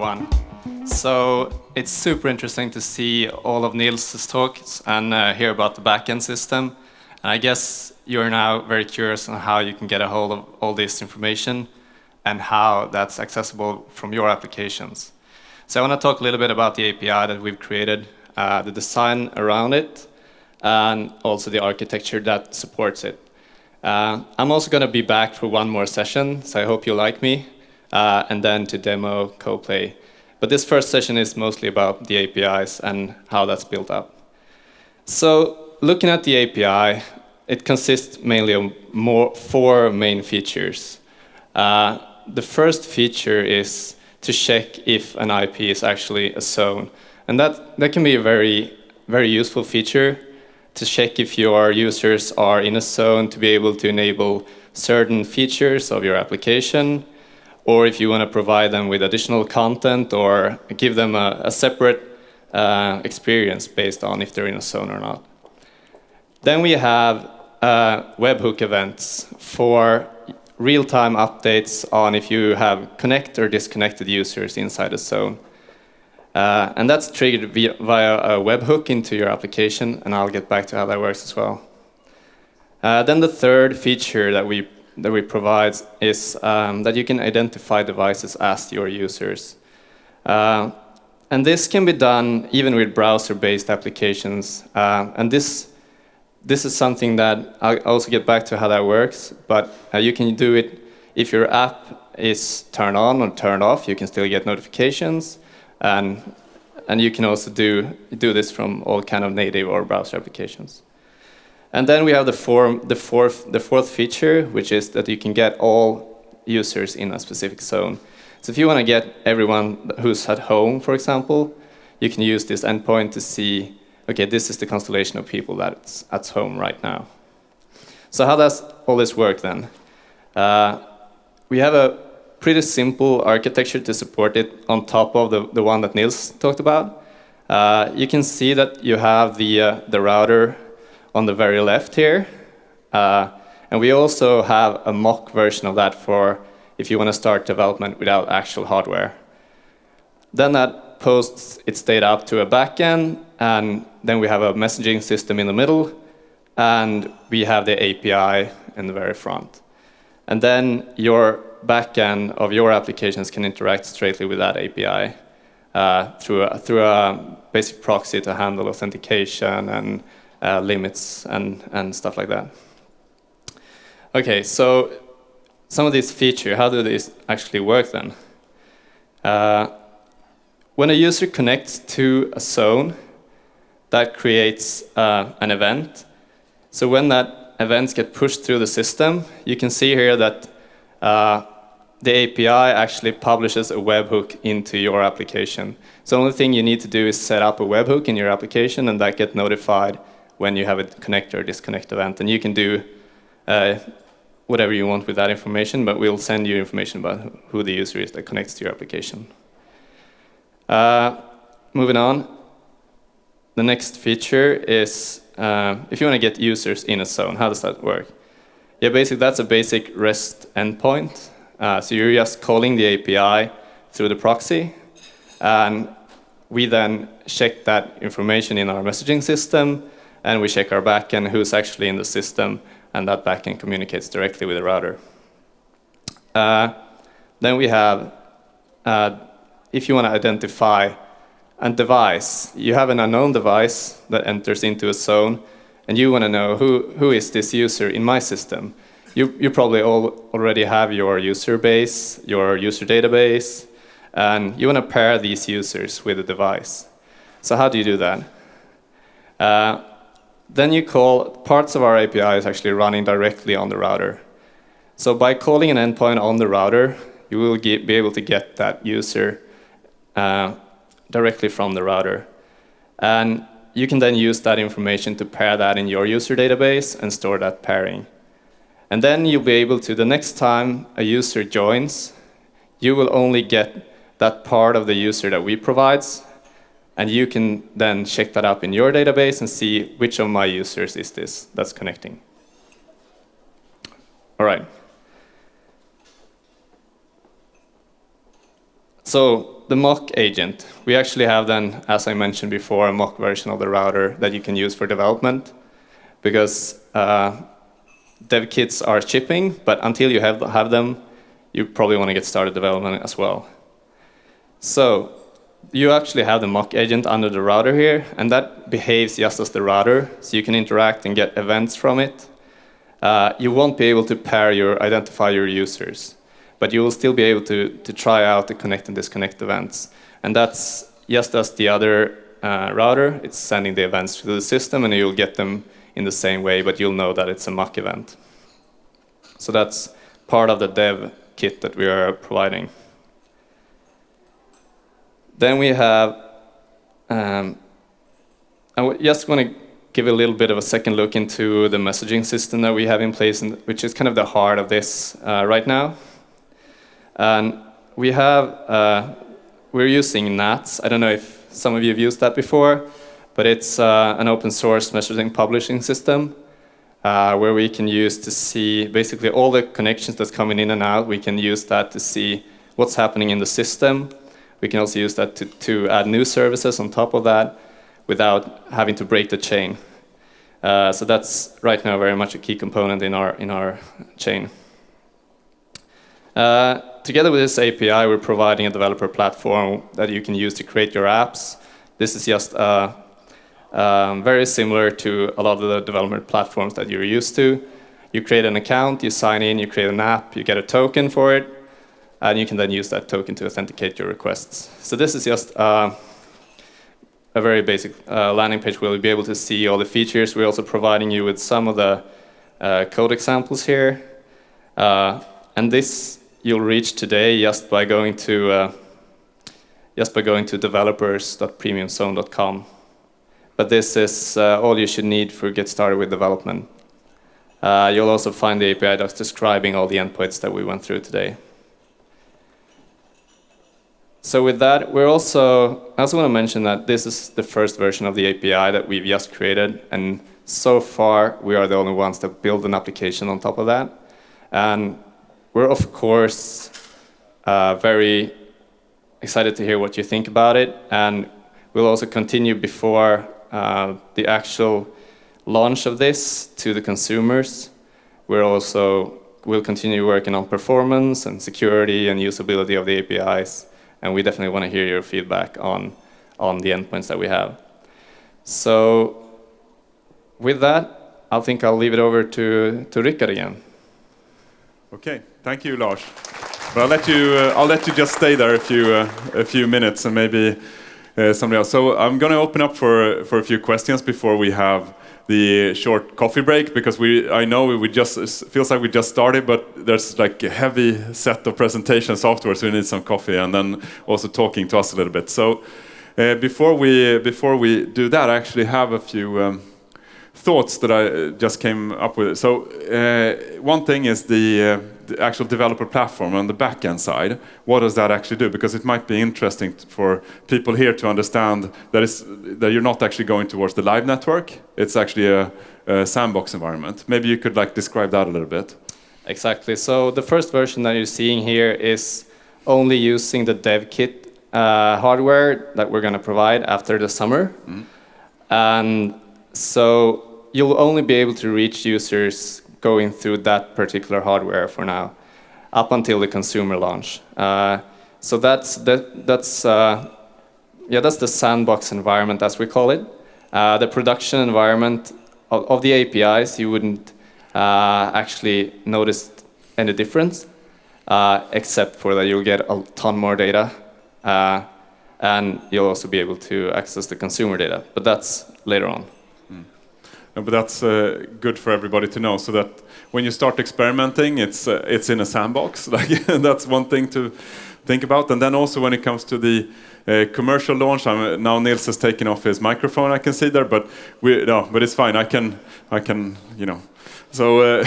everyone. So it's super interesting to see all of Niels' talks and hear about the backend system. And I guess you're now very curious on how you can get a hold of all this information and how that's accessible from your applications. So I want to talk a little bit about the API that we've created, the design around it, and also the architecture that supports it. I'm also going to be back for one more session, so I hope you like me, and then to demo CoPlay. But this first session is mostly about the APIs and how that's built up. So looking at the API, it consists mainly of four main features. The first feature is to check if an IP is actually a zone. And that can be a very, very useful feature to check if your users are in a zone to be able to enable certain features of your application, or if you want to provide them with additional content or give them a separate experience based on if they're in a zone or not. Then we have webhook events for real-time updates on if you have connect or disconnected users inside a zone. And that's triggered via a webhook into your application, and I'll get back to how that works as well. Then the third feature that we provide is that you can identify devices as your users. And this can be done even with browser-based applications. And this is something that I'll also get back to how that works, but you can do it if your app is turned on or turned off. You can still get notifications, and you can also do this from all kind of native or browser applications. And then we have the fourth feature, which is that you can get all users in a specific zone. So if you want to get everyone who's at home, for example, you can use this endpoint to see, okay, this is the constellation of people that's at home right now. So how does all this work then? We have a pretty simple architecture to support it on top of the one that Niels talked about. You can see that you have the router on the very left here. And we also have a mock version of that for if you want to start development without actual hardware. Then that posts its data up to a backend, and then we have a messaging system in the middle, and we have the API in the very front. And then your backend of your applications can interact straightly with that API through a basic proxy to handle authentication and limits and stuff like that. Okay, so some of these features, how do these actually work then? When a user connects to a zone, that creates an event. So when that events get pushed through the system, you can see here that the API actually publishes a webhook into your application. So the only thing you need to do is set up a webhook in your application, and that gets notified when you have a connect or disconnect event. And you can do whatever you want with that information, but we'll send you information about who the user is that connects to your application. Moving on, the next feature is if you want to get users in a zone, how does that work? Yeah, basically that's a basic REST endpoint. So you're just calling the API through the proxy, and we then check that information in our messaging system, and we check our backend who's actually in the system, and that backend communicates directly with the router. Then we have, if you want to identify a device, you have an unknown device that enters into a zone, and you want to know who is this user in my system. You probably already have your user base, your user database, and you want to pair these users with a device. So how do you do that? Then you call parts of our API is actually running directly on the router. So by calling an endpoint on the router, you will be able to get that user directly from the router. And you can then use that information to pair that in your user database and store that pairing. And then you'll be able to, the next time a user joins, you will only get that part of the user that we provide, and you can then check that up in your database and see which of my users is this that's connecting. All right. So the mock agent, we actually have then, as I mentioned before, a mock version of the router that you can use for development, because dev kits are shipping, but until you have them, you probably want to get started development as well. So you actually have the mock agent under the router here, and that behaves just as the router, so you can interact and get events from it. You won't be able to identify your users, but you will still be able to try out the connect and disconnect events. And that's just as the other router, it's sending the events to the system, and you'll get them in the same way, but you'll know that it's a mock event. So that's part of the dev kit that we are providing. Then we have, I just want to give a little bit of a second look into the messaging system that we have in place, which is kind of the heart of this right now. And we're using NATS. I don't know if some of you have used that before, but it's an open source messaging publishing system where we can use to see basically all the connections that's coming in and out. We can use that to see what's happening in the system. We can also use that to add new services on top of that without having to break the chain. So that's right now very much a key component in our chain. Together with this API, we're providing a developer platform that you can use to create your apps. This is just very similar to a lot of the development platforms that you're used to. You create an account, you sign in, you create an app, you get a token for it, and you can then use that token to authenticate your requests. So this is just a very basic landing page where you'll be able to see all the features. We're also providing you with some of the code examples here. And this you'll reach today just by going to developers.premiumzone.com. But this is all you should need for get started with development. You'll also find the API that's describing all the endpoints that we went through today. So with that, I also want to mention that this is the first version of the API that we've just created, and so far we are the only ones that build an application on top of that. And we're of course very excited to hear what you think about it, and we'll also continue before the actual launch of this to the consumers. We'll continue working on performance and security and usability of the APIs. And we definitely want to hear your feedback on the endpoints that we have. So with that, I think I'll leave it over to Rickard again. Okay, thank you, Lars. But I'll let you just stay there a few minutes, and maybe somebody else. So I'm going to open up for a few questions before we have the short coffee break, because I know it feels like we just started, but there's like a heavy set of presentations afterwards. We need some coffee, and then also talking to us a little bit. So before we do that, I actually have a few thoughts that I just came up with. So one thing is the actual developer platform on the back-end side. What does that actually do? Because it might be interesting for people here to understand that you're not actually going towards the live network. It's actually a sandbox environment. Maybe you could describe that a little bit. Exactly. So the first version that you're seeing here is only using the dev kit hardware that we're going to provide after the summer. Mm-hmm. And so you'll only be able to reach users going through that particular hardware for now, up until the consumer launch. So that's the sandbox environment, as we call it. The production environment of the APIs, you wouldn't actually notice any difference, except for that you'll get a ton more data, and you'll also be able to access the consumer data. But that's later on. But that's good for everybody to know, so that when you start experimenting, it's in a sandbox. That's one thing to think about. And then also when it comes to the commercial launch, now Nils has taken off his microphone. I can see there, but but it's fine. I can So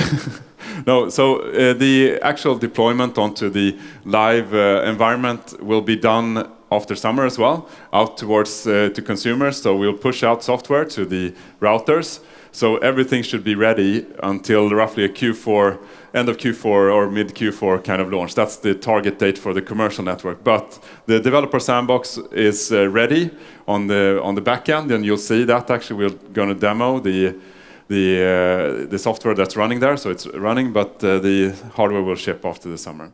the actual deployment onto the live environment will be done after summer as well, out towards to consumers. So we'll push out software to the routers. So everything should be ready until roughly a Q4, end of Q4 or mid Q4 kind of launch. That's the target date for the commercial network. But the developer sandbox is ready on the back end, and you'll see that actually we're going to demo the software that's running there. So it's running, but the hardware will ship after the summer.